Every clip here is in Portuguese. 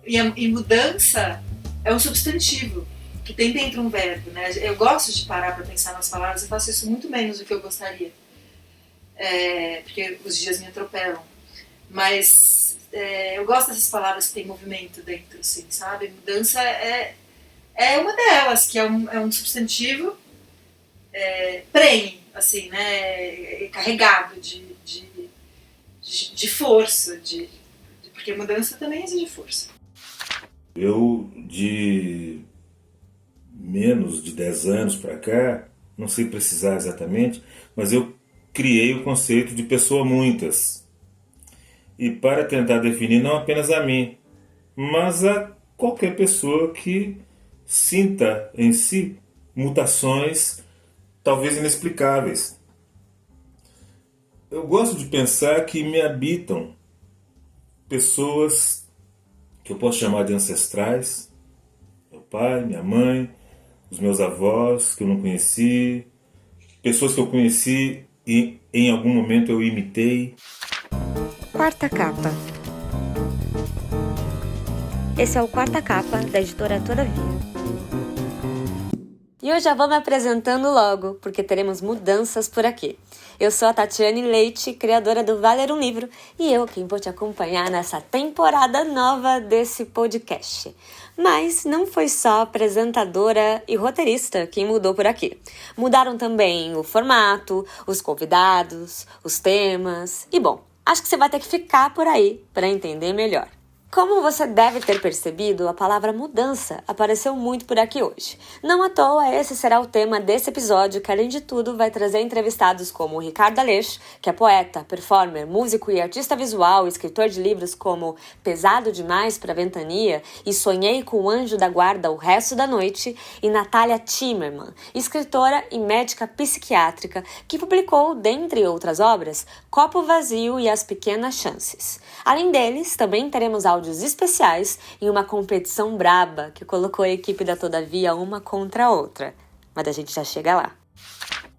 E mudança é um substantivo que tem dentro um verbo, né? Eu gosto de parar para pensar nas palavras, eu faço isso muito menos do que eu gostaria, porque os dias me atropelam. Mas eu gosto dessas palavras que tem movimento dentro, assim, sabe? Mudança é uma delas, que é um substantivo prenhe, assim, né? Carregado de força, porque mudança também exige força. Eu, de menos de 10 anos para cá, não sei precisar exatamente, mas eu criei o conceito de pessoa muitas. E para tentar definir não apenas a mim, mas a qualquer pessoa que sinta em si mutações talvez inexplicáveis. Eu gosto de pensar que me habitam pessoas que eu posso chamar de ancestrais, meu pai, minha mãe, os meus avós que eu não conheci, pessoas que eu conheci e em algum momento eu imitei. Quarta capa. Esse é o Quarta Capa da editora Todavia. E eu já vou me apresentando logo, porque teremos mudanças por aqui. Eu sou a Tatiane Leite, criadora do Valer um Livro, e eu quem vou te acompanhar nessa temporada nova desse podcast. Mas não foi só apresentadora e roteirista quem mudou por aqui. Mudaram também o formato, os convidados, os temas, e bom, acho que você vai ter que ficar por aí para entender melhor. Como você deve ter percebido, a palavra mudança apareceu muito por aqui hoje. Não à toa, esse será o tema desse episódio, que além de tudo vai trazer entrevistados como o Ricardo Aleixo, que é poeta, performer, músico e artista visual, escritor de livros como Pesado Demais para Ventania e Sonhei com o Anjo da Guarda o Resto da Noite, e Natália Timmerman, escritora e médica psiquiátrica, que publicou, dentre outras obras, Copo Vazio e As Pequenas Chances. Além deles, também teremos áudios especiais em uma competição braba que colocou a equipe da Todavia uma contra a outra. Mas a gente já chega lá.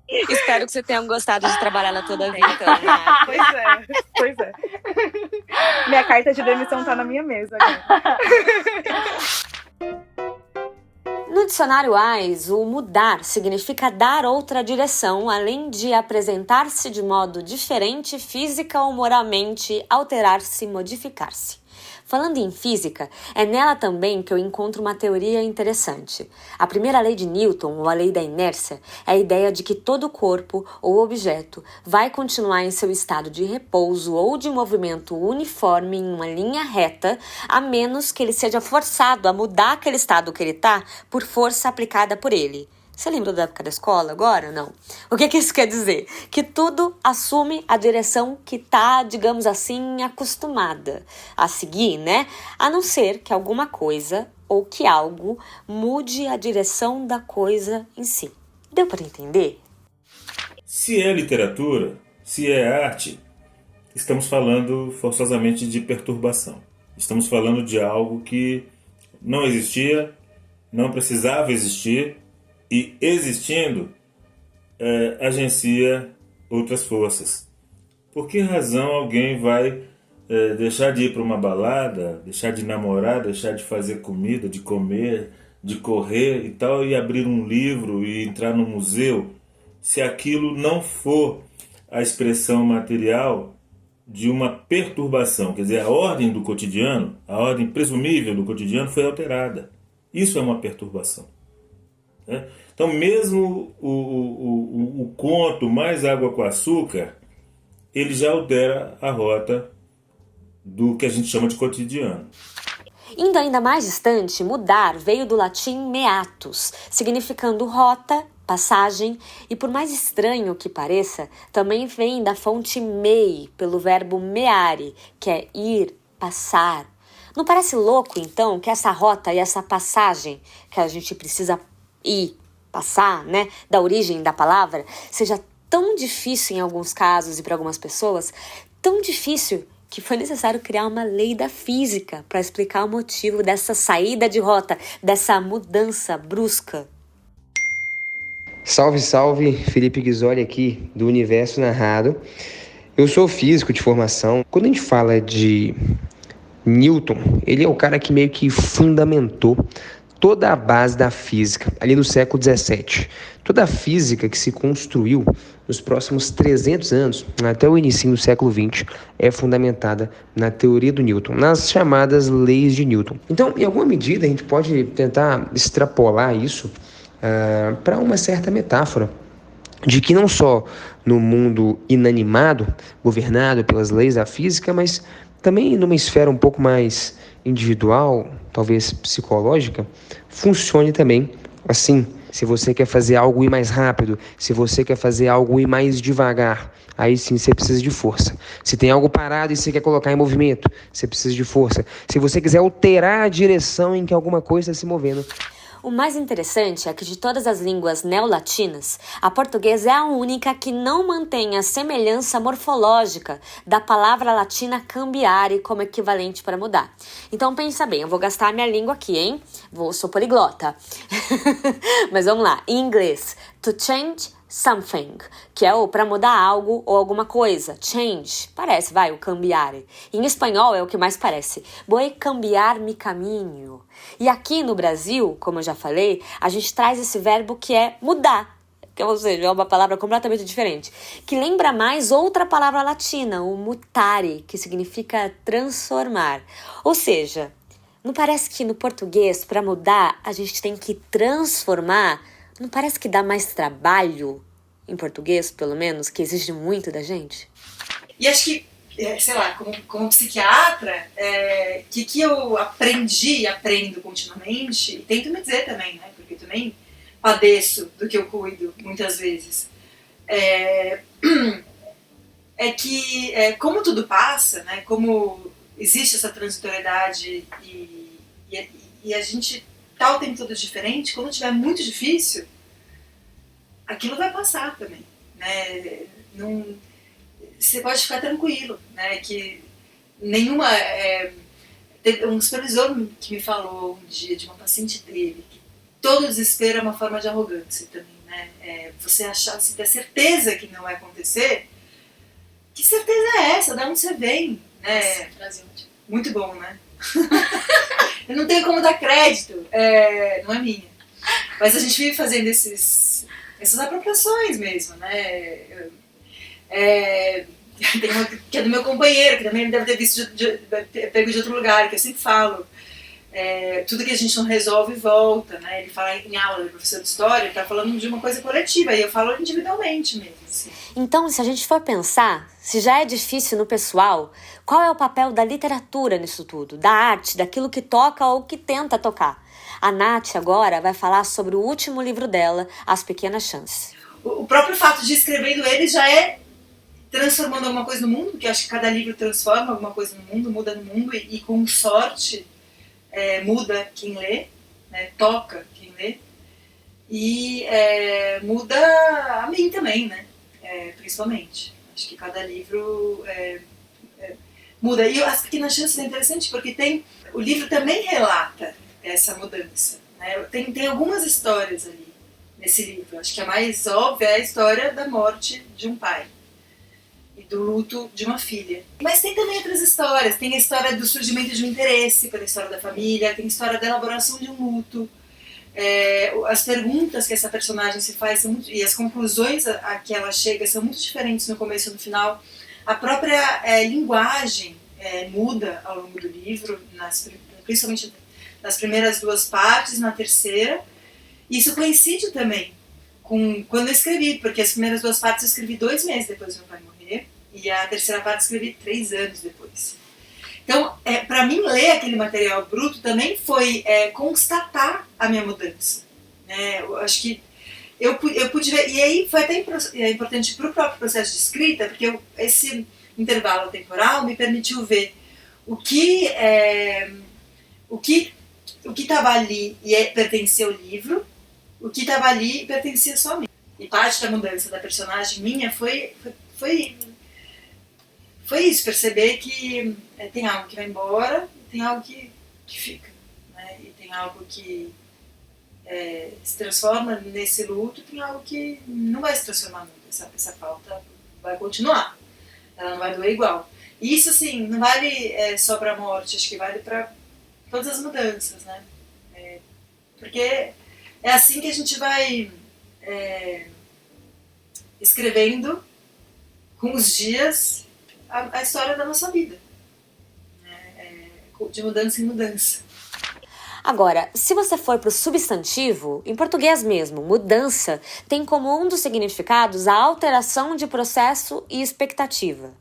Espero que você tenha gostado de trabalhar na Todavia, então. Né? Pois é. Minha carta de demissão tá na minha mesa agora. No dicionário AIS, o mudar significa dar outra direção, além de apresentar-se de modo diferente, física ou moralmente, alterar-se, modificar-se. Falando em física, é nela também que eu encontro uma teoria interessante. A primeira lei de Newton, ou a lei da inércia, é a ideia de que todo corpo ou objeto vai continuar em seu estado de repouso ou de movimento uniforme em uma linha reta, a menos que ele seja forçado a mudar aquele estado que ele está por força aplicada por ele. Você lembra da época da escola agora? Não. O que isso quer dizer? Que tudo assume a direção que está, digamos assim, acostumada a seguir, né? A não ser que alguma coisa ou que algo mude a direção da coisa em si. Deu para entender? Se é literatura, se é arte, estamos falando forçosamente de perturbação. Estamos falando de algo que não existia, não precisava existir, e existindo, agencia outras forças. Por que razão alguém vai deixar de ir para uma balada, deixar de namorar, deixar de fazer comida, de comer, de correr e tal, e abrir um livro e entrar no museu, se aquilo não for a expressão material de uma perturbação? Quer dizer, a ordem do cotidiano, a ordem presumível do cotidiano foi alterada. Isso é uma perturbação. Então, mesmo o conto mais água com açúcar, ele já altera a rota do que a gente chama de cotidiano. Indo ainda mais distante, mudar veio do latim meatus, significando rota, passagem, e por mais estranho que pareça, também vem da fonte mei, pelo verbo meare, que é ir, passar. Não parece louco, então, que essa rota e essa passagem que a gente precisa ir, passar, né, da origem da palavra, seja tão difícil em alguns casos e para algumas pessoas, tão difícil que foi necessário criar uma lei da física para explicar o motivo dessa saída de rota, dessa mudança brusca. Salve, salve, Felipe Ghisoli aqui, do Universo Narrado. Eu sou físico de formação. Quando a gente fala de Newton, ele é o cara que meio que fundamentou toda a base da física, ali no século XVII. Toda a física que se construiu nos próximos 300 anos, até o início do século XX, é fundamentada na teoria do Newton, nas chamadas leis de Newton. Então, em alguma medida, a gente pode tentar extrapolar isso para uma certa metáfora de que não só no mundo inanimado, governado pelas leis da física, mas também numa esfera um pouco mais individual, talvez psicológica, funcione também assim. Se você quer fazer algo ir mais rápido, se você quer fazer algo ir mais devagar, aí sim você precisa de força. Se tem algo parado e você quer colocar em movimento, você precisa de força. Se você quiser alterar a direção em que alguma coisa está se movendo. O mais interessante é que de todas as línguas neolatinas, a portuguesa é a única que não mantém a semelhança morfológica da palavra latina cambiare como equivalente para mudar. Então pensa bem, eu vou gastar a minha língua aqui, hein? Sou poliglota. Mas vamos lá, em inglês, to change something, que é o para mudar algo ou alguma coisa. Change, parece, o cambiare. Em espanhol é o que mais parece. Voy cambiar mi caminho. E aqui no Brasil, como eu já falei, a gente traz esse verbo que é mudar, ou seja, é uma palavra completamente diferente, que lembra mais outra palavra latina, o mutare, que significa transformar. Ou seja, não parece que no português, para mudar, a gente tem que transformar? Não parece que dá mais trabalho, em português, pelo menos, que exige muito da gente? E acho que, sei lá, como psiquiatra, que eu aprendi e aprendo continuamente, e tento me dizer também, né, porque eu também padeço do que eu cuido, muitas vezes, que como tudo passa, né, como existe essa transitoriedade e a gente tá o tempo todo diferente, quando tiver muito difícil, aquilo vai passar também, né? Não, você pode ficar tranquilo, né? Que nenhuma... teve um supervisor que me falou um dia de uma paciente dele que todo desespero é uma forma de arrogância também, né? Você achar, se ter certeza que não vai acontecer, que certeza é essa? Da onde você vem? Né? Muito bom, né? Eu não tenho como dar crédito, não é minha. Mas a gente vive fazendo essas apropriações mesmo, né? Tem uma que é do meu companheiro, que também deve ter visto pego de outro lugar, que eu sempre falo. Tudo que a gente não resolve volta, né? Ele fala em aula, ele é professor de história, ele tá falando de uma coisa coletiva, e eu falo individualmente mesmo. Assim. Então, se a gente for pensar, se já é difícil no pessoal, qual é o papel da literatura nisso tudo? Da arte, daquilo que toca ou que tenta tocar? A Nath agora vai falar sobre o último livro dela, As Pequenas Chances. O próprio fato de escrevendo ele já é transformando alguma coisa no mundo, porque eu acho que cada livro transforma alguma coisa no mundo, muda no mundo, e com sorte muda quem lê, né, toca quem lê, e muda a mim também, né, principalmente. Acho que cada livro muda. E As Pequenas Chances é interessante porque o livro também relata essa mudança, né? Tem algumas histórias ali nesse livro. Acho que a mais óbvia é a história da morte de um pai e do luto de uma filha. Mas tem também outras histórias. Tem a história do surgimento de um interesse pela história da família, tem a história da elaboração de um luto. As perguntas que essa personagem se faz e as conclusões a que ela chega são muito diferentes no começo e no final. A própria linguagem muda ao longo do livro, principalmente nas primeiras duas partes, na terceira. Isso coincide também com quando eu escrevi, porque as primeiras duas partes eu escrevi 2 meses depois do meu pai morrer, e a terceira parte eu escrevi 3 anos depois. Então, para mim, ler aquele material bruto também foi constatar a minha mudança. Né? Eu acho que eu pude ver, e aí foi até importante para o próprio processo de escrita, porque esse intervalo temporal me permitiu ver o que estava ali e pertencia ao livro, o que estava ali e pertencia só a mim. E parte da mudança da personagem minha foi isso, perceber que tem algo que vai embora, tem algo que fica, né? E tem algo que se transforma nesse luto, tem algo que não vai se transformar nunca. Essa falta vai continuar, ela não vai doer igual. E isso, assim, não vale só para a morte, acho que vale para todas as mudanças, né? Porque é assim que a gente vai escrevendo com os dias a história da nossa vida, né? De mudança em mudança. Agora, se você for para o substantivo, em português mesmo, mudança tem como um dos significados a alteração de processo e expectativa.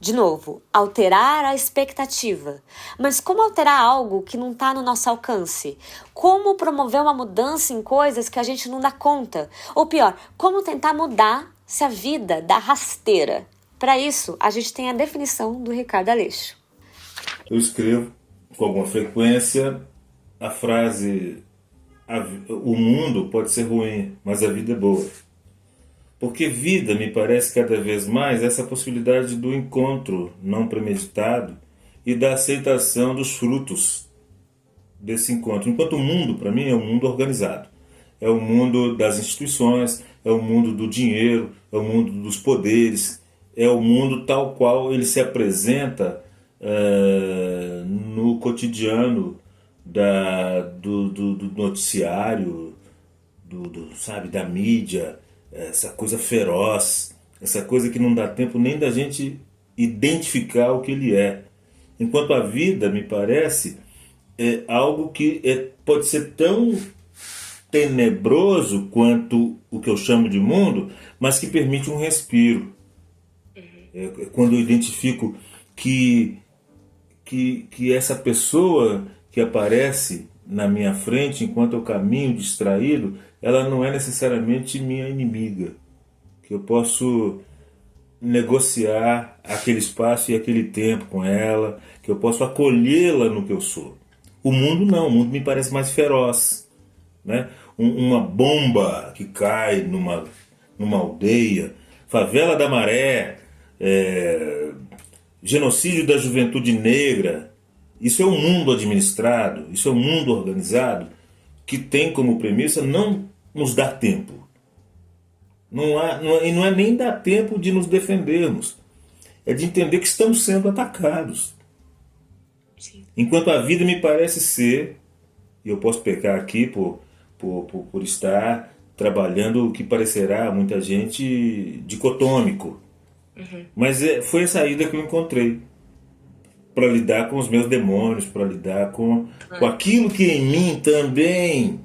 De novo, alterar a expectativa. Mas como alterar algo que não está no nosso alcance? Como promover uma mudança em coisas que a gente não dá conta? Ou pior, como tentar mudar se a vida dá rasteira? Para isso, a gente tem a definição do Ricardo Aleixo. Eu escrevo com alguma frequência a frase: o mundo pode ser ruim, mas a vida é boa. Porque vida me parece cada vez mais essa possibilidade do encontro não premeditado e da aceitação dos frutos desse encontro. Enquanto o mundo, para mim, é um mundo organizado. É o mundo das instituições, é o mundo do dinheiro, é o mundo dos poderes, é o mundo tal qual ele se apresenta no cotidiano do noticiário, sabe, da mídia, essa coisa feroz, essa coisa que não dá tempo nem da gente identificar o que ele é. Enquanto a vida, me parece, é algo que pode ser tão tenebroso quanto o que eu chamo de mundo, mas que permite um respiro. Quando eu identifico que essa pessoa que aparece na minha frente enquanto eu caminho distraído, ela não é necessariamente minha inimiga, que eu posso negociar aquele espaço e aquele tempo com ela, que eu posso acolhê-la no que eu sou. O mundo não, o mundo me parece mais feroz, né? Uma bomba que cai numa aldeia, favela da Maré, genocídio da juventude negra. Isso é um mundo administrado, isso é um mundo organizado que tem como premissa não nos dar tempo. E não é nem dar tempo de nos defendermos. É de entender que estamos sendo atacados. Sim. Enquanto a vida me parece ser, e eu posso pecar aqui por estar trabalhando o que parecerá a muita gente dicotômico. Mas foi a saída que eu encontrei para lidar com os meus demônios, para lidar com aquilo que em mim também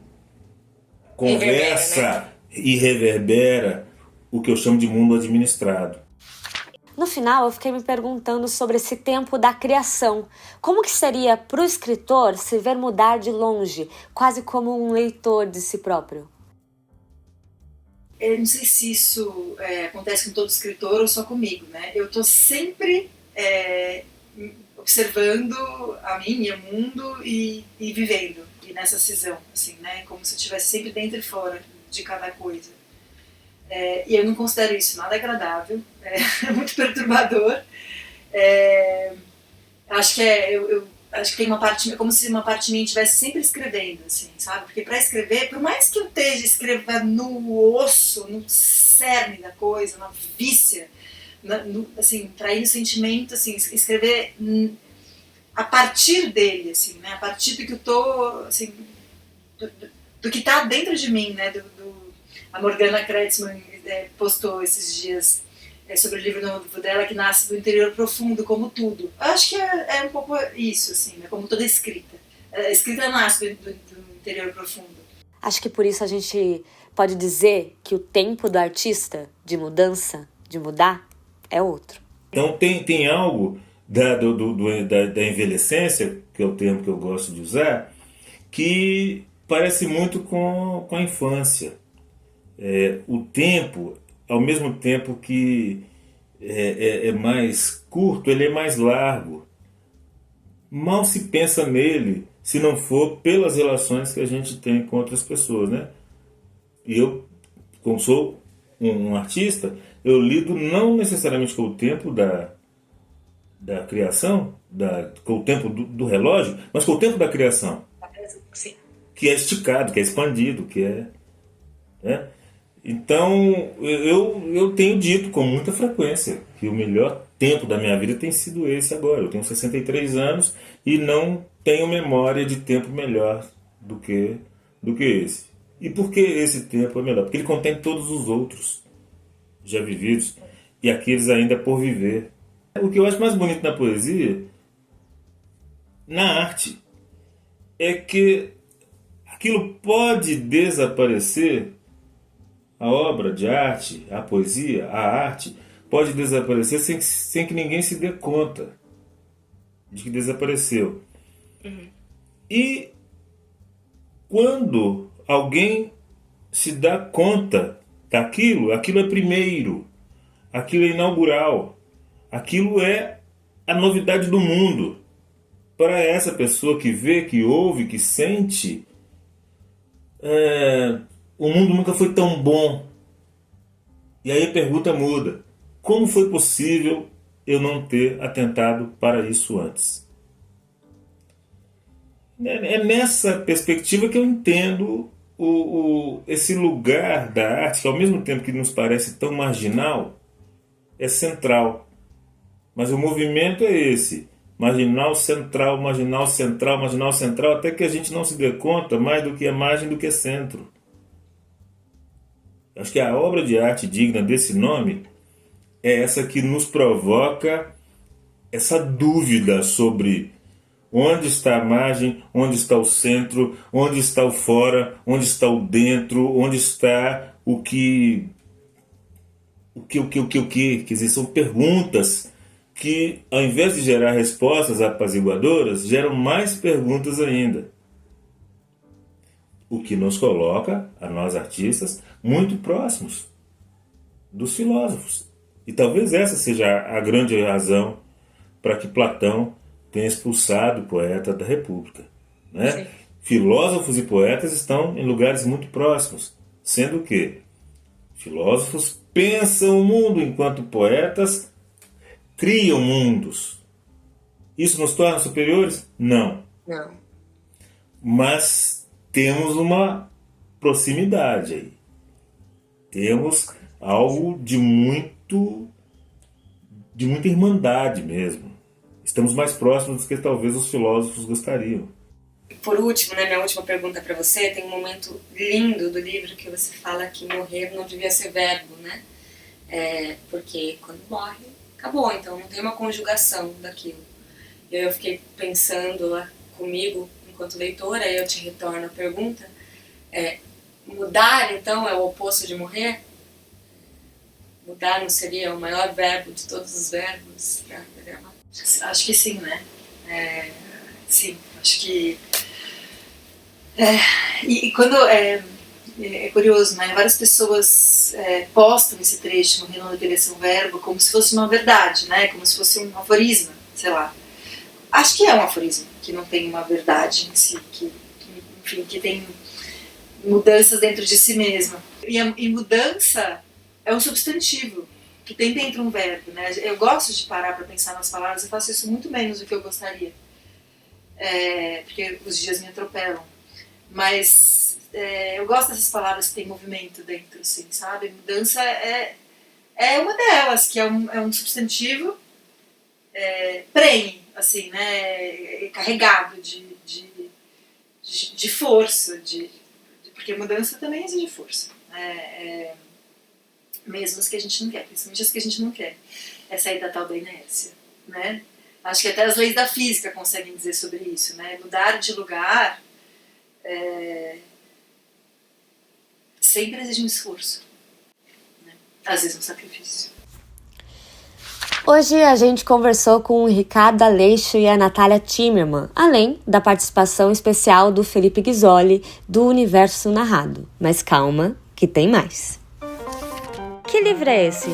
conversa e reverbera o que eu chamo de mundo administrado. No final, eu fiquei me perguntando sobre esse tempo da criação. Como que seria para o escritor se ver mudar de longe, quase como um leitor de si próprio? Eu não sei se isso acontece com todo escritor ou só comigo, né? Eu estou sempre observando a mim e o mundo e vivendo, e nessa cisão, assim, né? Como se eu estivesse sempre dentro e fora de cada coisa. E eu não considero isso nada agradável, é muito perturbador. Acho que tem uma parte, é como se uma parte de mim estivesse sempre escrevendo, assim, sabe? Porque para escrever, por mais que eu esteja escrevendo no osso, no cerne da coisa, na víscera, assim, trair o sentimento, assim, escrever a partir dele, assim, né? A partir do que eu tô, assim, do que está dentro de mim, né? A Morgana Kreitzman postou esses dias sobre o livro novo dela, que nasce do interior profundo, como tudo. Eu acho que é um pouco isso, assim, né? Como toda escrita. A escrita nasce do interior profundo. Acho que por isso a gente pode dizer que o tempo do artista de mudança, de mudar, é outro. Então tem algo da envelhecência, que é o termo que eu gosto de usar, que parece muito com a infância. O tempo, ao mesmo tempo que é mais curto, ele é mais largo. Mal se pensa nele se não for pelas relações que a gente tem com outras pessoas, né? E eu, como sou um artista, eu lido não necessariamente com o tempo da criação, com o tempo do relógio, mas com o tempo da criação. Sim. Que é esticado, que é expandido, que é... Então, eu tenho dito com muita frequência que o melhor tempo da minha vida tem sido esse agora. Eu tenho 63 anos e não tenho memória de tempo melhor do que esse. E por que esse tempo é melhor? Porque ele contém todos os outros já vividos e aqueles ainda por viver. O que eu acho mais bonito na poesia, na arte, é que aquilo pode desaparecer. A obra de arte, a poesia, a arte, pode desaparecer sem que ninguém se dê conta de que desapareceu. E quando alguém se dá conta daquilo, aquilo é primeiro, aquilo é inaugural, aquilo é a novidade do mundo. Para essa pessoa que vê, que ouve, que sente, o mundo nunca foi tão bom. E aí a pergunta muda. Como foi possível eu não ter atentado para isso antes? É nessa perspectiva que eu entendo esse lugar da arte, que ao mesmo tempo que nos parece tão marginal, é central. Mas o movimento é esse. Marginal, central, marginal, central, marginal, central, até que a gente não se dê conta mais do que é margem do que é centro. Acho que a obra de arte digna desse nome é essa que nos provoca essa dúvida sobre onde está a margem, onde está o centro, onde está o fora, onde está o dentro, onde está o que. Quer dizer, são perguntas que, ao invés de gerar respostas apaziguadoras, geram mais perguntas ainda. O que nos coloca, a nós artistas, muito próximos dos filósofos. E talvez essa seja a grande razão para que Platão tenha expulsado o poeta da República. Né? Filósofos e poetas estão em lugares muito próximos, sendo que filósofos pensam o mundo enquanto poetas criam mundos. Isso nos torna superiores? Não. Mas temos uma proximidade aí. Temos algo de muita irmandade mesmo. Estamos mais próximos do que talvez os filósofos gostariam. Por último, minha última pergunta para você, tem um momento lindo do livro que você fala que morrer não devia ser verbo, né? Porque quando morre, acabou, então não tem uma conjugação daquilo. E eu fiquei pensando lá comigo, enquanto leitora, e eu te retorno a pergunta, mudar, então, é o oposto de morrer? Mudar não seria o maior verbo de todos os verbos? Acho que sim, né? Sim, acho que... E quando... É curioso, né? Várias pessoas postam esse trecho, morrer não deveria ser um verbo, como se fosse uma verdade, né? Como se fosse um aforismo, sei lá. Acho que é um aforismo, que não tem uma verdade em si, enfim, que tem mudanças dentro de si mesma. E mudança é um substantivo, que tem dentro um verbo, né? Eu gosto de parar para pensar nas palavras, eu faço isso muito menos do que eu gostaria, porque os dias me atropelam. Mas eu gosto dessas palavras que tem movimento dentro, assim, sabe? Mudança é uma delas, que é um substantivo prenhe, assim, né? Carregado de força, porque mudança também exige força, mesmo as que a gente não quer, principalmente as que a gente não quer, é sair da tal da inércia, né? Acho que até as leis da física conseguem dizer sobre isso, né? Mudar de lugar sempre exige um esforço, né? Às vezes um sacrifício. Hoje a gente conversou com o Ricardo Aleixo e a Natália Timmerman, além da participação especial do Felipe Ghisoli, do Universo Narrado. Mas calma, que tem mais. Que livro é esse?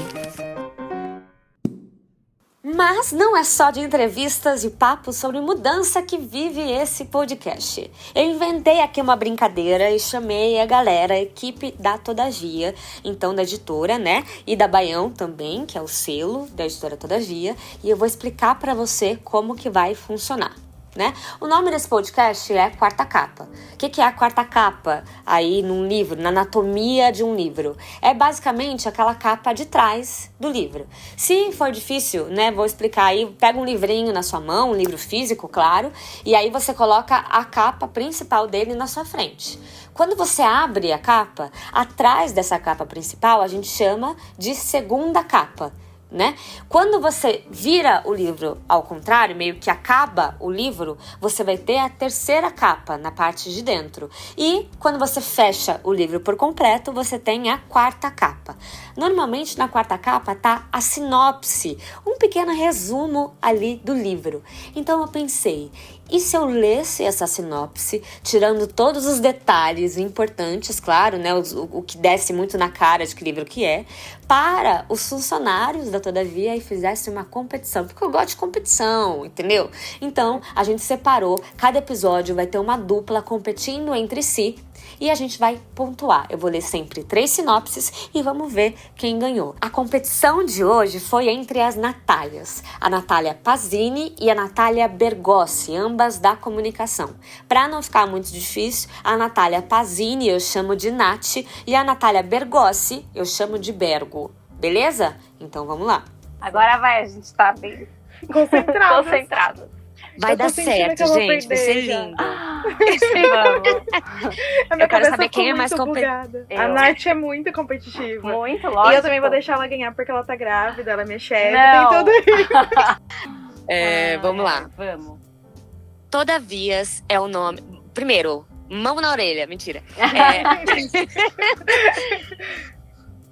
Mas não é só de entrevistas e papos sobre mudança que vive esse podcast. Eu inventei aqui uma brincadeira e chamei a galera, a equipe da Todavia, então da editora, né? E da Baião também, que é o selo da editora Todavia. E eu vou explicar para você como que vai funcionar. né? O nome desse podcast é Quarta Capa. O que é a quarta capa aí num livro, na anatomia de um livro? É basicamente aquela capa de trás do livro. Se for difícil, né, vou explicar aí, pega um livrinho na sua mão, um livro físico, claro, e aí você coloca a capa principal dele na sua frente. Quando você abre a capa, atrás dessa capa principal, a gente chama de segunda capa, né? Quando você vira o livro ao contrário, meio que acaba o livro, você vai ter a terceira capa na parte de dentro. E quando você fecha o livro por completo, você tem a quarta capa. Normalmente na quarta capa tá a sinopse, um pequeno resumo ali do livro. Então eu pensei, e se eu lesse essa sinopse, tirando todos os detalhes importantes, claro, né, o que desce muito na cara de que livro que é, para os funcionários da Todavia e fizesse uma competição, porque eu gosto de competição, entendeu? Então, a gente separou, cada episódio vai ter uma dupla competindo entre si e a gente vai pontuar. Eu vou ler sempre 3 sinopses e vamos ver quem ganhou. A competição de hoje foi entre as Natálias, a Natália Pazini e a Natália Bergossi, ambas da comunicação. Para não ficar muito difícil, a Natália Pazini eu chamo de Nath e a Natália Bergossi eu chamo de Bergo. Beleza? Então vamos lá. Agora vai, a gente tá bem concentrado. Vai dar certo, gente. Vai ser lindo. Eu quero saber quem é mais competitiva. A Nath é muito competitiva. Muito, lógico. E eu também vou deixar ela ganhar porque ela tá grávida, ela é minha chefe, tem tudo isso. Vamos lá. Vamos. Todavias é o nome... Primeiro, mão na orelha. Mentira.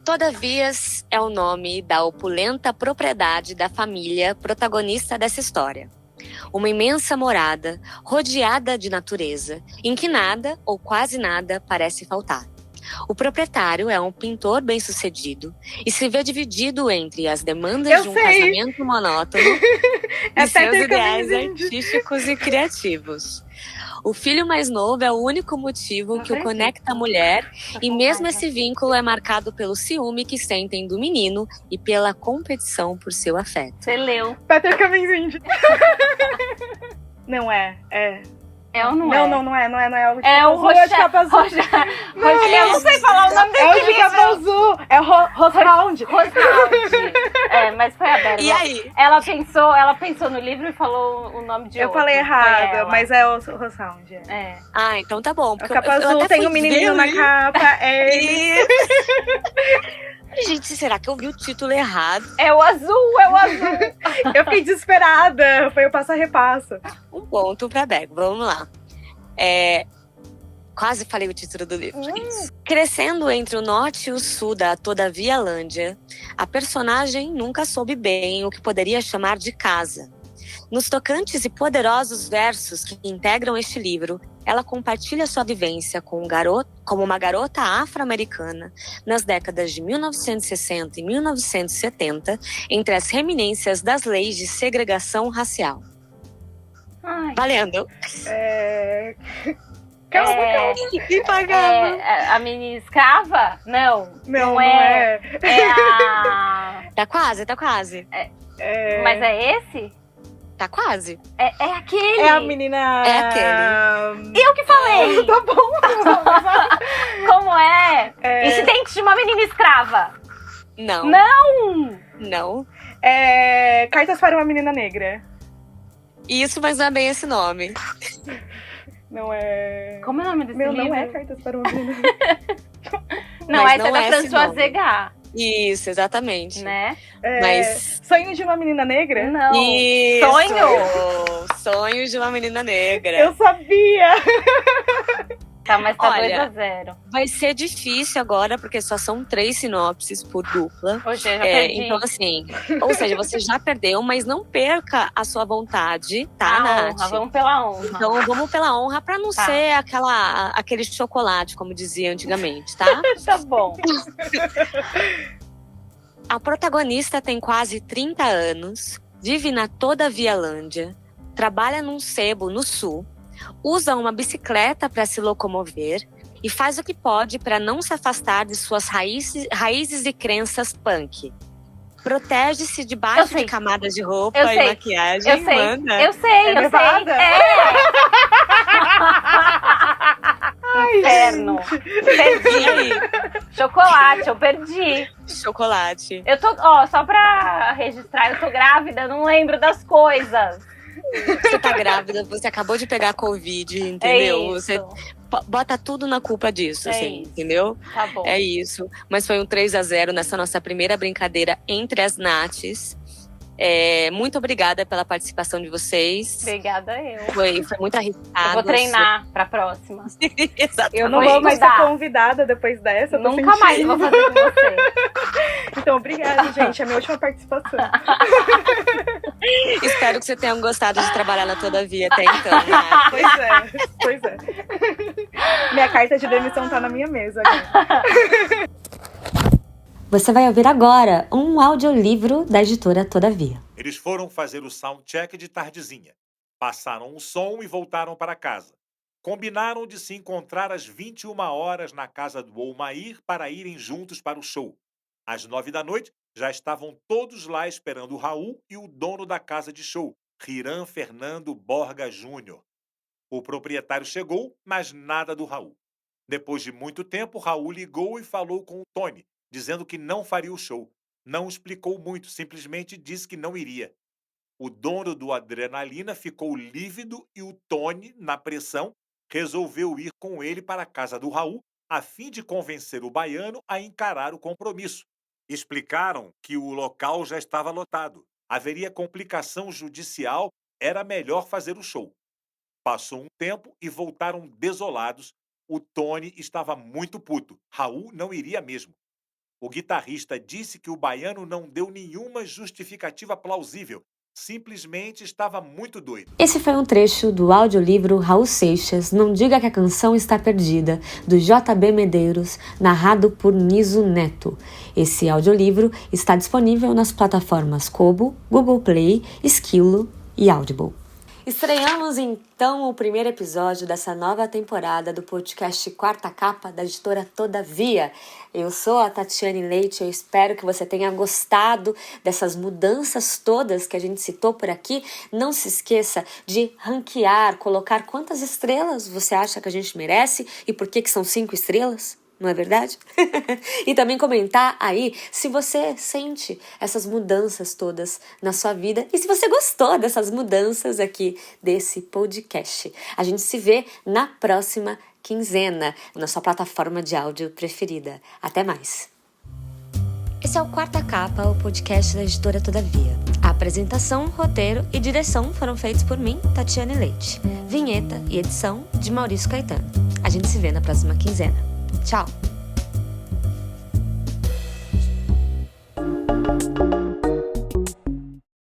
Todavias é o nome da opulenta propriedade da família protagonista dessa história. Uma imensa morada, rodeada de natureza, em que nada ou quase nada parece faltar. O proprietário é um pintor bem-sucedido e se vê dividido entre as demandas de um casamento monótono e seus ideais artísticos e criativos. O filho mais novo é o único motivo que o conecta à mulher e mesmo esse vínculo é marcado pelo ciúme que sentem do menino e pela competição por seu afeto. Você leu. Peter Camenzind. Não é. É ou não é? Não é. É o Roger de capa azul. Eu não sei falar o nome dele. É o de capa azul. É o Roshound. Mas foi a Bela. E aí? Ela pensou no livro e falou o nome de Eu outro. falei errado, mas é o Roshound. Ah, então tá bom. A capa azul tem um menininho na capa. Gente, será que eu vi o título errado? É o azul. Eu fiquei desesperada. Foi o passa-repassa. Um ponto pra Bego. Vamos lá. Quase falei o título do livro. Crescendo entre o norte e o sul da Todavialândia, a personagem nunca soube bem o que poderia chamar de casa. Nos tocantes e poderosos versos que integram este livro, ela compartilha sua vivência como uma garota afro-americana nas décadas de 1960 e 1970, entre as reminências das leis de segregação racial. Ai. Valendo! Calma. A menina escrava? Não é. É a... Tá quase. Mas é esse? Tá quase. É aquele. É a menina... É aquele. Eu que falei! Tá bom. Como é? Incidente de uma menina escrava. Não. Cartas para uma menina negra. Isso, mas não é bem esse nome. Não é... Como é o nome desse livro? Não é Cartas para uma menina negra. Não, mas essa não é da é Françoise Zegar. Isso, exatamente. Né? Mas... Sonho de uma menina negra? Não. Isso. Sonho de uma menina negra. Eu sabia! Tá, mas tá Olha, 2-0. Vai ser difícil agora, porque só são 3 sinopses por dupla. Hoje eu já perdi. Então, assim, ou seja, você já perdeu, mas não perca a sua vontade, tá, Nath? Vamos pela honra. Então, vamos pela honra pra não ser aquele chocolate, como dizia antigamente, tá? Tá bom. A protagonista tem quase 30 anos, vive na Todavialândia, trabalha num sebo no sul, usa uma bicicleta para se locomover e faz o que pode para não se afastar de suas raízes e crenças punk. Protege-se Eu debaixo sei. de camadas de roupa Eu e sei. maquiagem. Eu sei, Manda. eu sei, É eu nevada? sei. Inferno. Perdi. Chocolate, eu perdi. Chocolate. Eu tô, só pra registrar, eu tô grávida, eu não lembro das coisas. Você tá grávida, você acabou de pegar Covid, entendeu? É isso. Você bota tudo na culpa disso, É assim, isso. entendeu? Tá bom. É isso. Mas foi um 3-0 nessa nossa primeira brincadeira entre as Naths. Muito obrigada pela participação de vocês. Obrigada eu. Foi muito arriscado. Eu vou treinar pra próxima. Exatamente. Eu não Vou vou mais ser estudar. convidada depois dessa. Eu tô Nunca mais sentindo. vou fazer com você. Então, obrigada, gente. É a minha última participação. Espero que você tenha gostado de trabalhar na Todavia até então, né? Pois é. Minha carta de demissão tá na minha mesa agora. Você vai ouvir agora um audiolivro da editora Todavia. Eles foram fazer o soundcheck de tardezinha. Passaram o som e voltaram para casa. Combinaram de se encontrar às 21h na casa do Olmair para irem juntos para o show. Às 9h já estavam todos lá esperando o Raul e o dono da casa de show, Riran Fernando Borga Júnior. O proprietário chegou, mas nada do Raul. Depois de muito tempo, Raul ligou e falou com o Tony, dizendo que não faria o show. Não explicou muito, simplesmente disse que não iria. O dono do Adrenalina ficou lívido e o Tony, na pressão, resolveu ir com ele para a casa do Raul, a fim de convencer o baiano a encarar o compromisso. Explicaram que o local já estava lotado. Haveria complicação judicial, era melhor fazer o show. Passou um tempo e voltaram desolados. O Tony estava muito puto. Raul não iria mesmo. O guitarrista disse que o baiano não deu nenhuma justificativa plausível. Simplesmente estava muito doido. Esse foi um trecho do audiolivro Raul Seixas, Não Diga que a Canção Está Perdida, do JB Medeiros, narrado por Niso Neto. Esse audiolivro está disponível nas plataformas Kobo, Google Play, Esquilo e Audible. Estreamos então o primeiro episódio dessa nova temporada do podcast Quarta Capa da editora Todavia. Eu sou a Tatiane Leite, eu espero que você tenha gostado dessas mudanças todas que a gente citou por aqui. Não se esqueça de ranquear, colocar quantas estrelas você acha que a gente merece e por que são 5 estrelas. Não é verdade? E também comentar aí se você sente essas mudanças todas na sua vida e se você gostou dessas mudanças aqui desse podcast. A gente se vê na próxima quinzena, na sua plataforma de áudio preferida. Até mais! Esse é o Quarta Capa, o podcast da editora Todavia. A apresentação, roteiro e direção foram feitos por mim, Tatiane Leite. Vinheta e edição de Maurício Caetano. A gente se vê na próxima quinzena. Tchau!